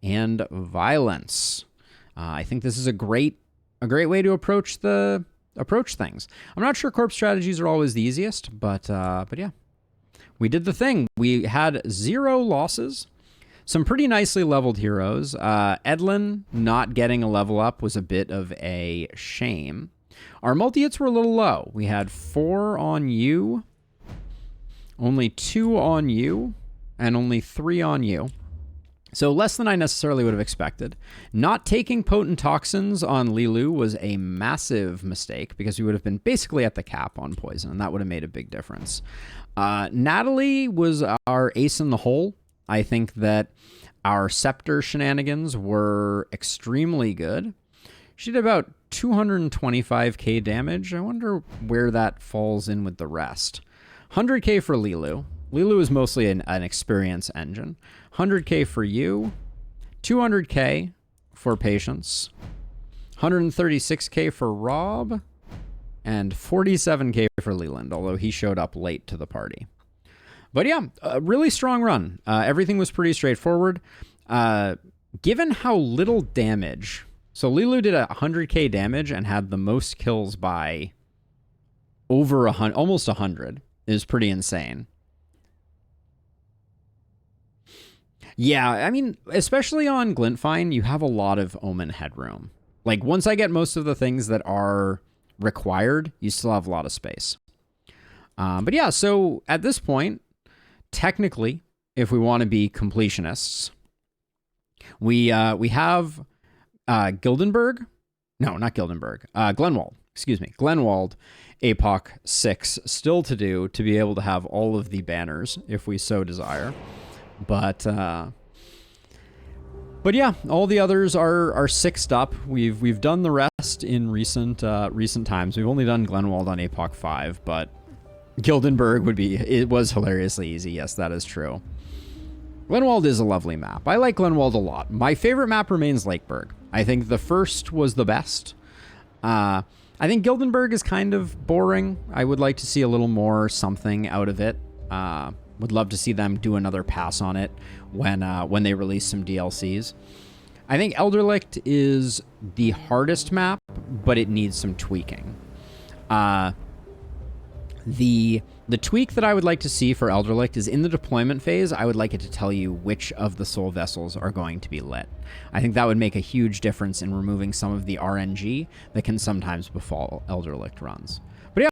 and Violence. I think this is a great way to approach things. I'm not sure corp strategies are always the easiest, but yeah. We did the thing. We had 0 losses. Some pretty nicely leveled heroes. Edlin not getting a level up was a bit of a shame. Our multi-hits were a little low. We had 4 on you, only 2 on you, and only 3 on you. So less than I necessarily would have expected. Not taking potent toxins on Lilu was a massive mistake because we would have been basically at the cap on poison, and that would have made a big difference. Natalie was our ace in the hole. I think that our scepter shenanigans were extremely good. She did about 225k damage. I wonder where that falls in with the rest. 100k for Lilu. Lilu is mostly an experience engine. 100k for you. 200k for Patience. 136k for Rob. And 47k for Leland, although he showed up late to the party. But yeah, a really strong run. Everything was pretty straightforward. Given how little damage... So Lilu did 100k damage and had the most kills by over almost 100. It was pretty insane. Yeah, I mean, especially on Glintfine, you have a lot of Omen headroom. Like, once I get most of the things that are required, you still have a lot of space. But yeah, so at this point, technically, if we want to be completionists, we have Gildenberg. No, not Gildenberg. Glenwald. Excuse me. Glenwald, Apoc 6 still to do to be able to have all of the banners if we so desire. But yeah, all the others are sixed up. We've done the rest in recent times. We've only done Glenwald on Apoc 5, but Gildenberg was hilariously easy. Yes, that is true. Glenwald is a lovely map. I like Glenwald a lot. My favorite map remains Lakeburg. I think the first was the best. I think Gildenberg is kind of boring. I would like to see a little more something out of it. Would love to see them do another pass on it when they release some DLCs. I think Elderlicht is the hardest map, but it needs some tweaking. The tweak that I would like to see for Elderlicht is in the deployment phase, I would like it to tell you which of the soul vessels are going to be lit. I think that would make a huge difference in removing some of the RNG that can sometimes befall Elderlicht runs. But yeah,